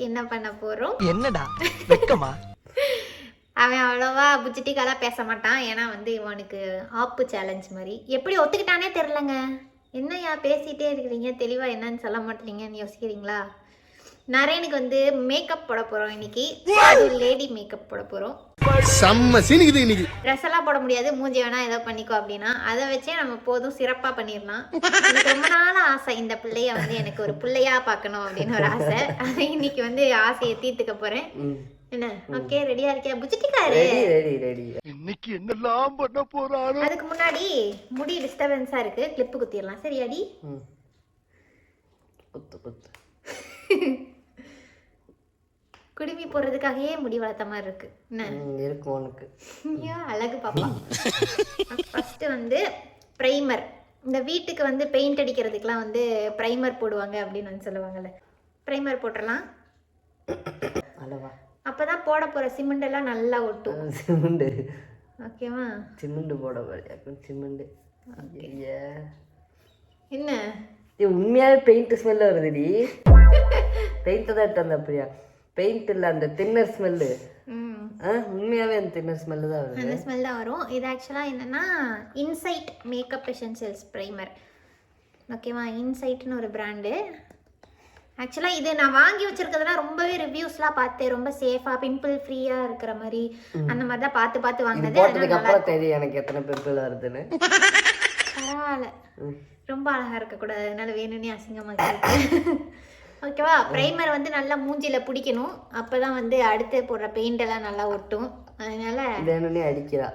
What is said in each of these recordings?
என்ன பண்ண போறோம்? என்னடா வெக்கமா? அவன் அவ்வளோவா புச்சிட்டிக்காலாம் பேச மாட்டான். ஏன்னா வந்து இவனுக்கு ஆப்பு சேலஞ்ச் மாதிரி. எப்படி ஒத்துக்கிட்டானே தெரிலங்க. என்னையா பேசிகிட்டே இருக்கிறீங்க, தெளிவாக என்னன்னு சொல்ல மாட்டீங்கன்னு யோசிக்கிறீங்களா? நரேனுக்கு வந்து மேக்கப் போட போகிறோம் இன்னைக்கு. அது லேடி மேக்கப் போட போகிறோம். செம்ம சீனிக்குது இன்னைக்கு. ட்ரெஸ் எல்லாம் போட முடியாது, மூஞ்சி வேணா ஏதோ பண்ணிக்கோ அப்படின்னா அதை வச்சே நம்ம போதும் சிறப்பாக பண்ணிடலாம். எனக்கு ரொம்ப நாள் ஆசை இந்த பிள்ளைய வந்து எனக்கு ஒரு பிள்ளையா பார்க்கணும் அப்படின்னு ஒரு ஆசை. அதை இன்னைக்கு வந்து ஆசையை தீர்த்துக்க போகிறேன். என்ன ஓகே ரெடியா இருக்கியா புச்சிட்டிக்காரு? இன்னைக்கு என்னெல்லாம் பண்ண போறானோ. அதுக்கு முன்னாடி முடி டிஸ்டர்பன்ஸா இருக்கு, கிளிப்பு குத்திடலாம். சரியாடி? குத்து குத்து. குடுமி போடுறதுக்காகவே முடி வளர்த்த மாதிரி இருக்கு. என்ன இருக்கும் உனக்கு? ஐயோ அழகு பாப்பா. ஃபர்ஸ்ட் வந்து ப்ரைமர். இந்த வீட்டுக்கு வந்து பெயிண்ட் அடிக்கிறதுக்குலாம் வந்து ப்ரைமர் போடுவாங்க அப்படின்னு வந்து சொல்லுவாங்கல்ல. ப்ரைமர் போட்டுடலாம். அளவா அப்பதான் போட போற சிமெண்ட் எல்லாம் நல்லா ஒட்டும். சிமெண்ட் ஓகேவா? சிமெண்ட் போட போறியா? சிமெண்ட் என்ன உண்மையாவே பெயிண்ட் ஸ்மெல்ல வருதுடி. பெயிண்ட் தான் எடுத்து வந்த அப்படியா? பெயிண்ட் இல்லை, அந்த தின்னர் ஸ்மெல்லு. உண்மையாவே அந்த தின்னர் ஸ்மெல்லு தான் வருது. அந்த ஸ்மெல் தான் வரும். இது ஆக்சுவலாக என்னன்னா இன்சைட் மேக்கப் எசென்ஷியல்ஸ் ப்ரைமர். ஓகேவா? இன்சைட்னு ஒரு பிராண்டு. ஆக்சுவலாக இது நான் வாங்கி வச்சிருக்கிறதுலாம் ரொம்பவே ரிவ்யூஸ்லாம் பார்த்தேன். ரொம்ப சேஃபாக பிம்பிள் ஃப்ரீயாக இருக்கிற மாதிரி அந்த மாதிரி தான் பார்த்து வாங்கினது. போட்டதுக்கு அப்புறம் தெரியும் எனக்கு எத்தனை பிம்பிள் வருதுன்னு. பரவாயில்ல, ரொம்ப அழகாக இருக்கக்கூடாது, அதனால வேணும்னே அசிங்கமாக இருக்கு. ஓகேவா? ப்ரைமர் வந்து நல்லா மூஞ்சியில் பிடிக்கணும், அப்போ தான் வந்து அடுத்து போடுற பெயிண்ட் எல்லாம் நல்லா ஒட்டும். அதனால வேணும்னே அடிக்கிறா.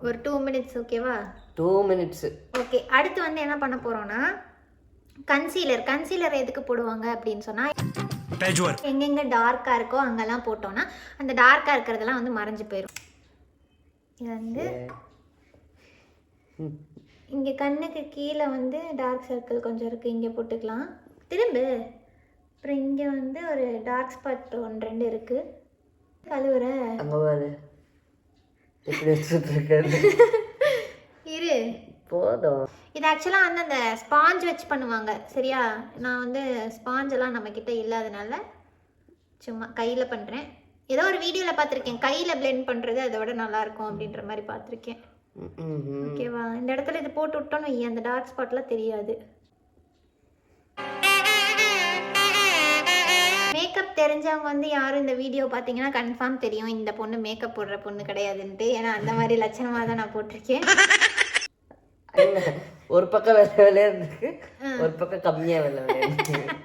ஒரு 2 minutes. ஓகேவா? 2 minutes. ஓகே. அடுத்து வந்து என்ன பண்ண போகிறோன்னா கன்சீலர். கன்சீலர் எதுக்கு போடுவாங்க அப்படின்னு சொன்னால் எங்கெங்கே டார்க்காக இருக்கோ அங்கெல்லாம் போட்டோன்னா அந்த டார்க்காக இருக்கிறதெல்லாம் வந்து மறைஞ்சு போயிடும். இது வந்து இங்கே கண்ணுக்கு கீழே வந்து டார்க் சர்க்கிள் கொஞ்சம் இருக்குது, இங்கே போட்டுக்கலாம். திரும்ப அப்புறம் இங்கே வந்து ஒரு டார்க் ஸ்பாட் 1-2 இருக்குது. கழுவுற இரு போதும். இது ஆக்சுவலாக வந்து அந்த ஸ்பாஞ்ச் வச்சு பண்ணுவாங்க. சரியா? நான் வந்து ஸ்பாஞ்செல்லாம் நம்மக்கிட்ட இல்லாதனால சும்மா கையில் பண்ணுறேன். ஏதோ ஒரு வீடியோவில் பார்த்துருக்கேன், கையில் பிளெண்ட் பண்ணுறது அதை விட நல்லாயிருக்கும் அப்படின்ற மாதிரி பார்த்துருக்கேன். ஓகேவா? இந்த இடத்துல இது போட்டு விட்டோன்னு அந்த டார்க் ஸ்பாட்லாம் தெரியாது. மேக்கப் தெரிஞ்சவங்க வந்து யாரும் இந்த வீடியோ பார்த்தீங்கன்னா கன்ஃபார்ம் தெரியும் இந்த பொண்ணு மேக்கப் போடுற பொண்ணு கிடையாதுன்ட்டு. ஏன்னா அந்த மாதிரி லட்சணமாக தான் நான் போட்டிருக்கேன். ஒரு பக்கம் வெள்ளை வெள்ளையா இருக்கு, ஒரு பக்கம் கம்மியா வெள்ளை வெள்ளையா இருக்கு.